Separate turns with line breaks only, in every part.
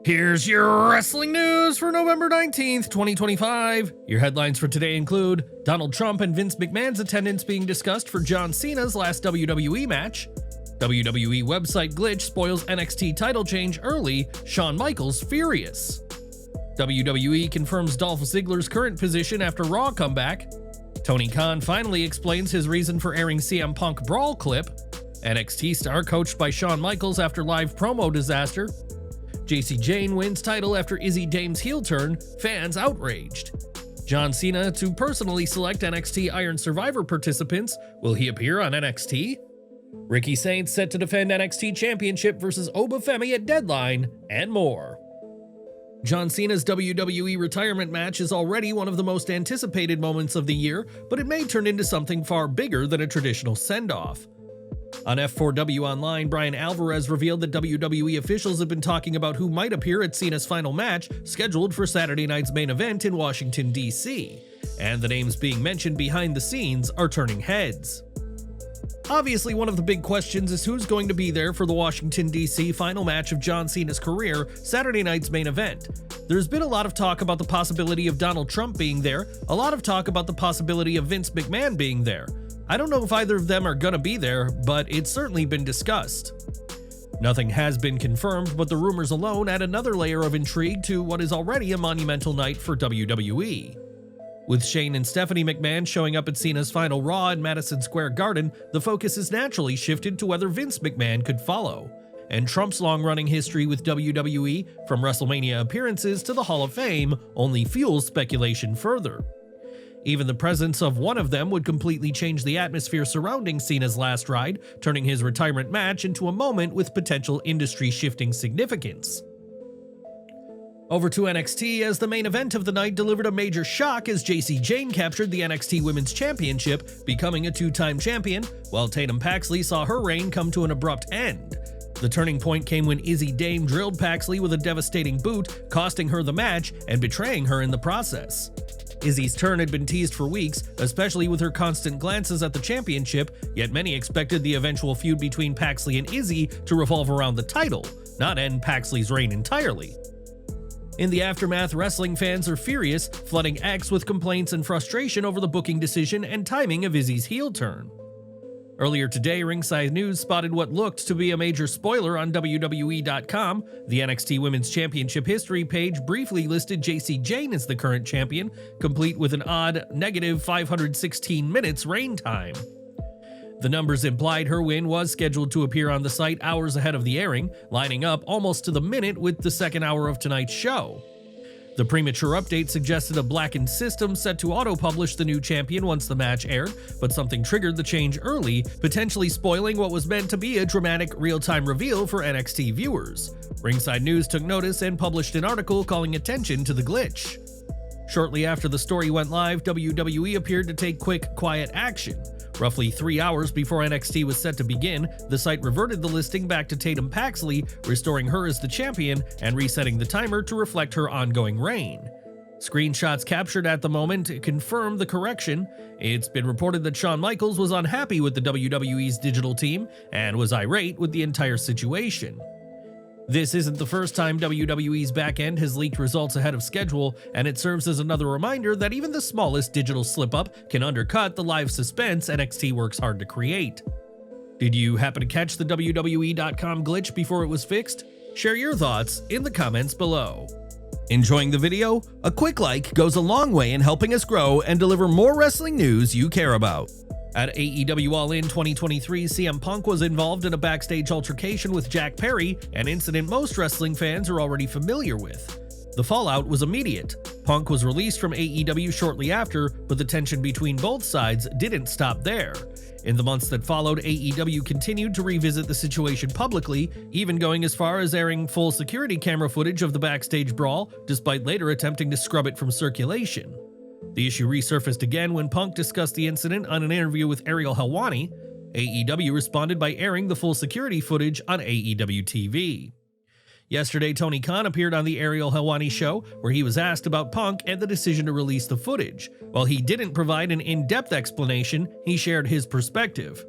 Here's your wrestling news for November 19th, 2025. Your headlines for today include Donald Trump and Vince McMahon's attendance being discussed for John Cena's last WWE match, WWE website glitch spoils NXT title change early, Shawn Michaels furious, WWE confirms Dolph Ziggler's current position after Raw comeback, Tony Khan finally explains his reason for airing CM Punk Brawl clip, NXT star coached by Shawn Michaels after live promo disaster, Jayne wins title after Izzi Dame's heel turn, fans outraged. John Cena to personally select NXT Iron Survivor participants, will he appear on NXT? Ricky Saints set to defend NXT Championship versus Femi at Deadline, and more. John Cena's WWE retirement match is already one of the most anticipated moments of the year, but it may turn into something far bigger than a traditional send-off. On F4W Online, Brian Alvarez revealed that WWE officials have been talking about who might appear at Cena's final match, scheduled for Saturday night's main event in Washington, D.C., and the names being mentioned behind the scenes are turning heads. Obviously, one of the big questions is who's going to be there for the Washington, D.C. final match of John Cena's career, Saturday night's main event. There's been a lot of talk about the possibility of Donald Trump being there, a lot of talk about the possibility of Vince McMahon being there. I don't know if either of them are gonna be there, but it's certainly been discussed. Nothing has been confirmed, but the rumors alone add another layer of intrigue to what is already a monumental night for WWE. With Shane and Stephanie McMahon showing up at Cena's final Raw in Madison Square Garden, the focus is naturally shifted to whether Vince McMahon could follow. And Trump's long-running history with WWE, from WrestleMania appearances to the Hall of Fame, only fuels speculation further. Even the presence of one of them would completely change the atmosphere surrounding Cena's last ride, turning his retirement match into a moment with potential industry-shifting significance. Over to NXT, as the main event of the night delivered a major shock as Jayne captured the NXT Women's Championship, becoming a two-time champion, while Tatum Paxley saw her reign come to an abrupt end. The turning point came when Izzi Dame drilled Paxley with a devastating boot, costing her the match and betraying her in the process. Izzi's turn had been teased for weeks, especially with her constant glances at the championship, yet many expected the eventual feud between Paxley and Izzi to revolve around the title, not end Paxley's reign entirely. In the aftermath, wrestling fans are furious, flooding X with complaints and frustration over the booking decision and timing of Izzi's heel turn. Earlier today, Ringside News spotted what looked to be a major spoiler on WWE.com. The NXT Women's Championship history page briefly listed Jayne as the current champion, complete with an odd negative 516 minutes reign time. The numbers implied her win was scheduled to appear on the site hours ahead of the airing, lining up almost to the minute with the second hour of tonight's show. The premature update suggested a blackened system set to auto-publish the new champion once the match aired, but something triggered the change early, potentially spoiling what was meant to be a dramatic real-time reveal for NXT viewers. Ringside News took notice and published an article calling attention to the glitch. Shortly after the story went live, WWE appeared to take quick, quiet action. Roughly 3 hours before NXT was set to begin, the site reverted the listing back to Tatum Paxley, restoring her as the champion and resetting the timer to reflect her ongoing reign. Screenshots captured at the moment confirm the correction. It's been reported that Shawn Michaels was unhappy with the WWE's digital team and was irate with the entire situation. This isn't the first time WWE's backend has leaked results ahead of schedule, and it serves as another reminder that even the smallest digital slip-up can undercut the live suspense NXT works hard to create. Did you happen to catch the WWE.com glitch before it was fixed? Share your thoughts in the comments below. Enjoying the video? A quick like goes a long way in helping us grow and deliver more wrestling news you care about. At AEW All In 2023, CM Punk was involved in a backstage altercation with Jack Perry, an incident most wrestling fans are already familiar with. The fallout was immediate. Punk was released from AEW shortly after, but the tension between both sides didn't stop there. In the months that followed, AEW continued to revisit the situation publicly, even going as far as airing full security camera footage of the backstage brawl, despite later attempting to scrub it from circulation. The issue resurfaced again when Punk discussed the incident on an interview with Ariel Helwani. AEW responded by airing the full security footage on AEW TV. Yesterday, Tony Khan appeared on the Ariel Helwani show, where he was asked about Punk and the decision to release the footage. While he didn't provide an in-depth explanation, he shared his perspective.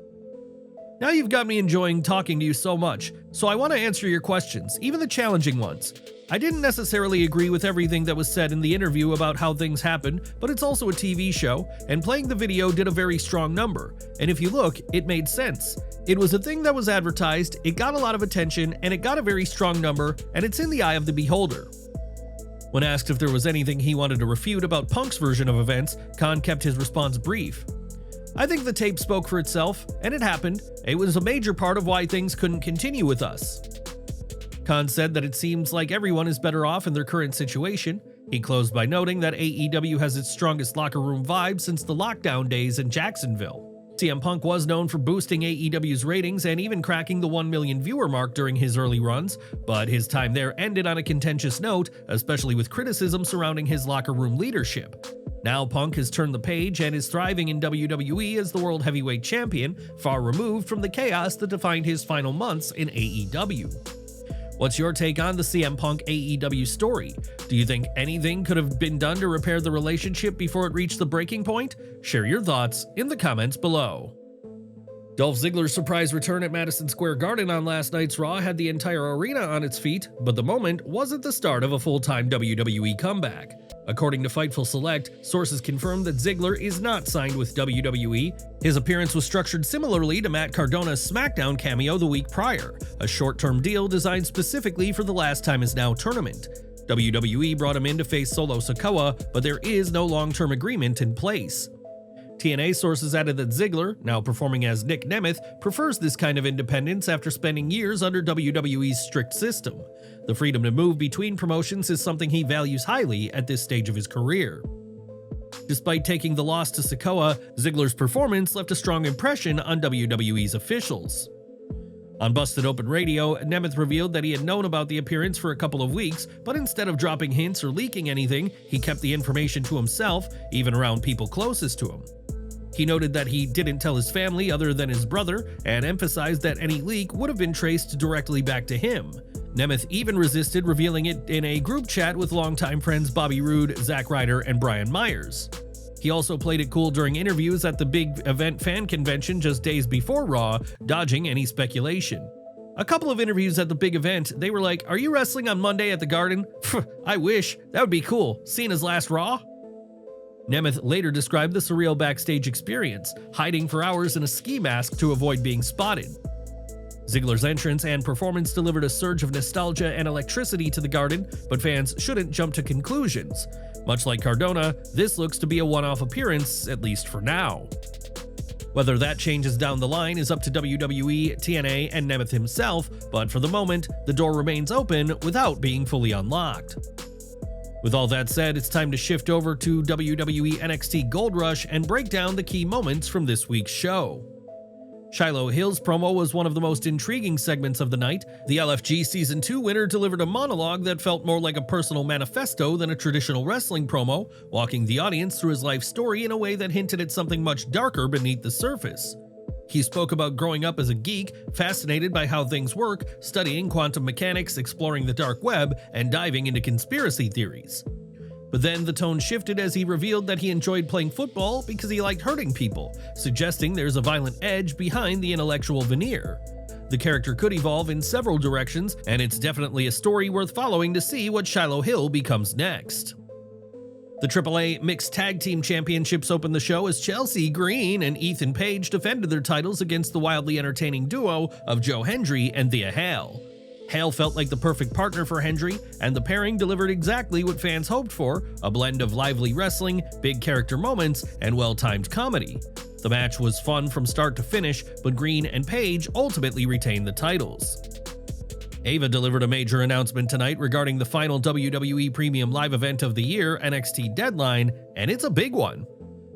Now you've got me enjoying talking to you so much, so I want to answer your questions, even the challenging ones. I didn't necessarily agree with everything that was said in the interview about how things happened, but it's also a TV show, and playing the video did a very strong number, and if you look, it made sense. It was a thing that was advertised, it got a lot of attention, and it got a very strong number, and it's in the eye of the beholder. When asked if there was anything he wanted to refute about Punk's version of events, Khan kept his response brief. I think the tape spoke for itself, and it happened. It was a major part of why things couldn't continue with us. Khan said that it seems like everyone is better off in their current situation. He closed by noting that AEW has its strongest locker room vibe since the lockdown days in Jacksonville. CM Punk was known for boosting AEW's ratings and even cracking the 1 million viewer mark during his early runs, but his time there ended on a contentious note, especially with criticism surrounding his locker room leadership. Now Punk has turned the page and is thriving in WWE as the World Heavyweight Champion, far removed from the chaos that defined his final months in AEW. What's your take on the CM Punk AEW story? Do you think anything could have been done to repair the relationship before it reached the breaking point? Share your thoughts in the comments below. Dolph Ziggler's surprise return at Madison Square Garden on last night's Raw had the entire arena on its feet, but the moment wasn't the start of a full-time WWE comeback. According to Fightful Select, sources confirmed that Ziggler is not signed with WWE. His appearance was structured similarly to Matt Cardona's SmackDown cameo the week prior, a short-term deal designed specifically for the Last Time Is Now tournament. WWE brought him in to face Solo Sikoa, but there is no long-term agreement in place. TNA sources added that Ziggler, now performing as Nick Nemeth, prefers this kind of independence after spending years under WWE's strict system. The freedom to move between promotions is something he values highly at this stage of his career. Despite taking the loss to Sikoa, Ziggler's performance left a strong impression on WWE's officials. On Busted Open Radio, Nemeth revealed that he had known about the appearance for a couple of weeks, but instead of dropping hints or leaking anything, he kept the information to himself, even around people closest to him. He noted that he didn't tell his family other than his brother, and emphasized that any leak would have been traced directly back to him. Nemeth even resisted revealing it in a group chat with longtime friends Bobby Roode, Zack Ryder, and Brian Myers. He also played it cool during interviews at the big event fan convention just days before Raw, dodging any speculation. A couple of interviews at the big event, they were like, "Are you wrestling on Monday at the Garden?" I wish. That would be cool. Cena's last Raw? Nemeth later described the surreal backstage experience, hiding for hours in a ski mask to avoid being spotted. Ziggler's entrance and performance delivered a surge of nostalgia and electricity to the Garden, but fans shouldn't jump to conclusions. Much like Cardona, this looks to be a one-off appearance, at least for now. Whether that changes down the line is up to WWE, TNA, and Nemeth himself, but for the moment, the door remains open without being fully unlocked. With all that said, it's time to shift over to WWE NXT Gold Rush and break down the key moments from this week's show. Shiloh Hill's promo was one of the most intriguing segments of the night. The LFG Season 2 winner delivered a monologue that felt more like a personal manifesto than a traditional wrestling promo, walking the audience through his life story in a way that hinted at something much darker beneath the surface. He spoke about growing up as a geek, fascinated by how things work, studying quantum mechanics, exploring the dark web, and diving into conspiracy theories. But then the tone shifted as he revealed that he enjoyed playing football because he liked hurting people, suggesting there's a violent edge behind the intellectual veneer. The character could evolve in several directions, and it's definitely a story worth following to see what Shiloh Hill becomes next. The AAA Mixed Tag Team Championships opened the show as Chelsea Green and Ethan Page defended their titles against the wildly entertaining duo of Joe Hendry and Thea. Hale felt like the perfect partner for Hendry, and the pairing delivered exactly what fans hoped for, a blend of lively wrestling, big character moments, and well-timed comedy. The match was fun from start to finish, but Green and Page ultimately retained the titles. Ava delivered a major announcement tonight regarding the final WWE Premium Live event of the year, NXT Deadline, and it's a big one.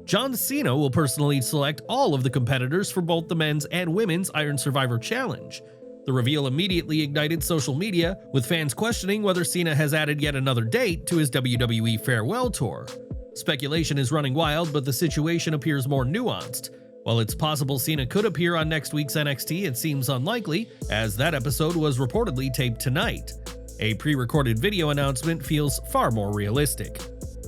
John Cena will personally select all of the competitors for both the men's and women's Iron Survivor Challenge. The reveal immediately ignited social media, with fans questioning whether Cena has added yet another date to his WWE farewell tour. Speculation is running wild, but the situation appears more nuanced. While it's possible Cena could appear on next week's NXT, it seems unlikely, as that episode was reportedly taped tonight. A pre-recorded video announcement feels far more realistic.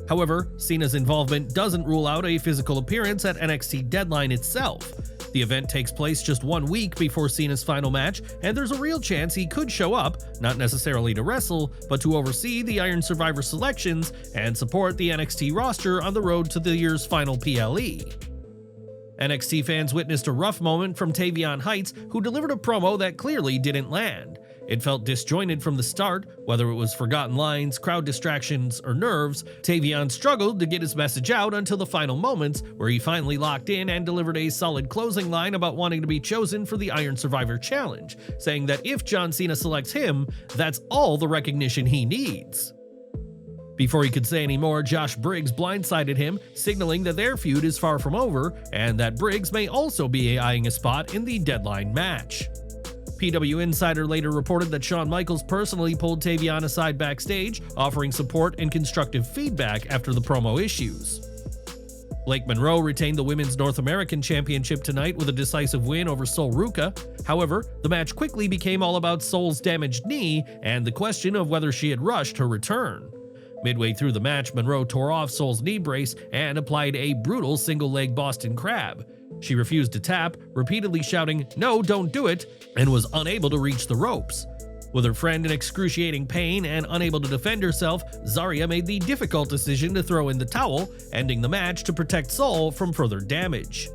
However, Cena's involvement doesn't rule out a physical appearance at NXT Deadline itself. The event takes place just 1 week before Cena's final match, and there's a real chance he could show up, not necessarily to wrestle, but to oversee the Iron Survivor selections and support the NXT roster on the road to the year's final PLE. NXT fans witnessed a rough moment from Tavion Heights, who delivered a promo that clearly didn't land. It felt disjointed from the start, whether it was forgotten lines, crowd distractions, or nerves. Tavion struggled to get his message out until the final moments, where he finally locked in and delivered a solid closing line about wanting to be chosen for the Iron Survivor Challenge, saying that if John Cena selects him, that's all the recognition he needs. Before he could say any more, Josh Briggs blindsided him, signaling that their feud is far from over, and that Briggs may also be eyeing a spot in the Deadline match. PW Insider later reported that Shawn Michaels personally pulled Tavion aside backstage, offering support and constructive feedback after the promo issues. Blake Monroe retained the Women's North American Championship tonight with a decisive win over Sol Ruca. However, the match quickly became all about Sol's damaged knee and the question of whether she had rushed her return. Midway through the match, Monroe tore off Sol's knee brace and applied a brutal single-leg Boston Crab. She refused to tap, repeatedly shouting, "No, don't do it," and was unable to reach the ropes. With her friend in excruciating pain and unable to defend herself, Zarya made the difficult decision to throw in the towel, ending the match to protect Sol from further damage.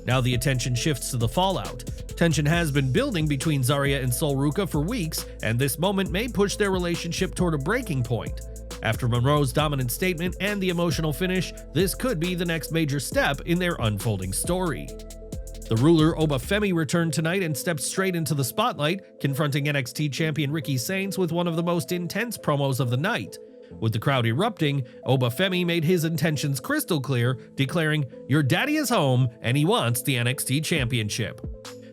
Now the attention shifts to the fallout. Tension has been building between Zarya and Sol Ruca for weeks, and this moment may push their relationship toward a breaking point. After Monroe's dominant statement and the emotional finish, this could be the next major step in their unfolding story. The ruler Oba Femi returned tonight and stepped straight into the spotlight, confronting NXT champion Ricky Saints with one of the most intense promos of the night. With the crowd erupting, Oba Femi made his intentions crystal clear, declaring, "Your daddy is home and he wants the NXT championship."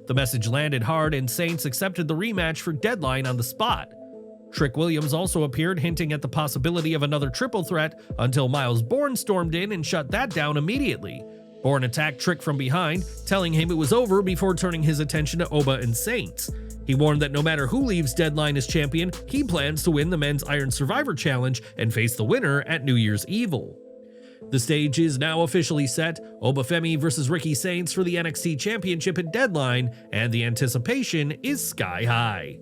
The message landed hard and Saints accepted the rematch for Deadline on the spot. Trick Williams also appeared, hinting at the possibility of another triple threat, until Miles Bourne stormed in and shut that down immediately. Bourne attacked Trick from behind, telling him it was over before turning his attention to Oba and Saints. He warned that no matter who leaves Deadline as champion, he plans to win the Men's Iron Survivor Challenge and face the winner at New Year's Evil. The stage is now officially set, Oba Femi versus Ricky Saints for the NXT Championship at Deadline, and the anticipation is sky high.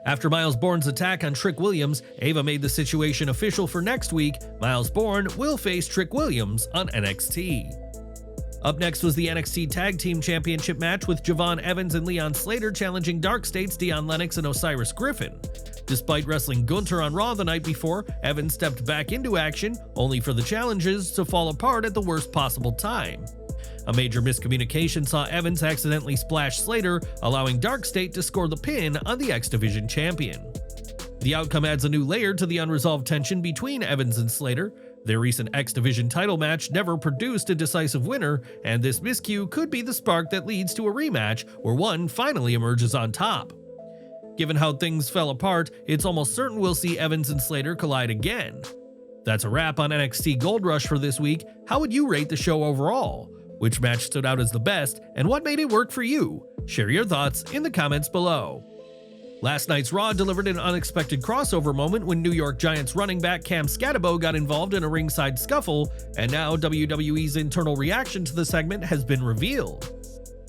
After Miles Bourne's attack on Trick Williams, Ava made the situation official for next week. Miles Bourne will face Trick Williams on NXT. Up next was the NXT Tag Team Championship match with Javon Evans and Leon Slater challenging DarkState's Dion Lennox and Osiris Griffin. Despite wrestling Gunter on Raw the night before, Evans stepped back into action, only for the challenges to fall apart at the worst possible time. A major miscommunication saw Evans accidentally splash Slater, allowing DarkState to score the pin on the X Division champion. The outcome adds a new layer to the unresolved tension between Evans and Slater. Their recent X Division title match never produced a decisive winner, and this miscue could be the spark that leads to a rematch where one finally emerges on top. Given how things fell apart, it's almost certain we'll see Evans and Slater collide again. That's a wrap on NXT Gold Rush for this week. How would you rate the show overall? Which match stood out as the best, and what made it work for you? Share your thoughts in the comments below. Last night's Raw delivered an unexpected crossover moment when New York Giants running back Cam Skattebo got involved in a ringside scuffle, and now WWE's internal reaction to the segment has been revealed.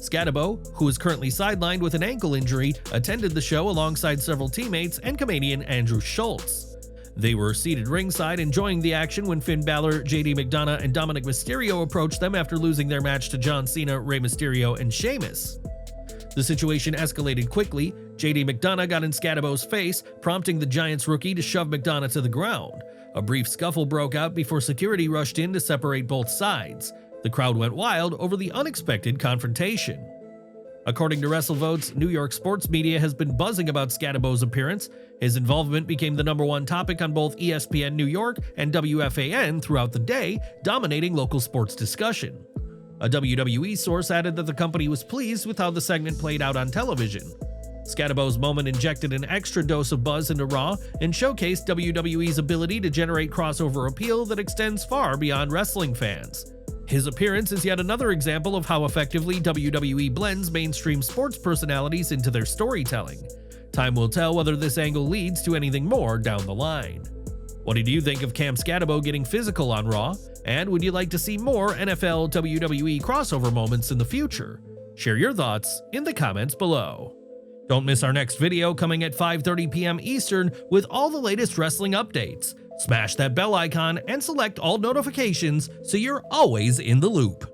Skattebo, who is currently sidelined with an ankle injury, attended the show alongside several teammates and comedian Andrew Schultz. They were seated ringside enjoying the action when Finn Balor, JD McDonough, and Dominic Mysterio approached them after losing their match to John Cena, Rey Mysterio, and Sheamus. The situation escalated quickly. JD McDonough got in Skattebo's face, prompting the Giants rookie to shove McDonough to the ground. A brief scuffle broke out before security rushed in to separate both sides. The crowd went wild over the unexpected confrontation. According to WrestleVotes, New York sports media has been buzzing about Skattebo's appearance. His involvement became the #1 topic on both ESPN New York and WFAN throughout the day, dominating local sports discussion. A WWE source added that the company was pleased with how the segment played out on television. Skattebo's moment injected an extra dose of buzz into Raw and showcased WWE's ability to generate crossover appeal that extends far beyond wrestling fans. His appearance is yet another example of how effectively WWE blends mainstream sports personalities into their storytelling. Time will tell whether this angle leads to anything more down the line. What did you think of Cam Skattebo getting physical on Raw? And would you like to see more NFL WWE crossover moments in the future? Share your thoughts in the comments below. Don't miss our next video coming at 5:30 p.m. Eastern with all the latest wrestling updates. Smash that bell icon and select all notifications so you're always in the loop.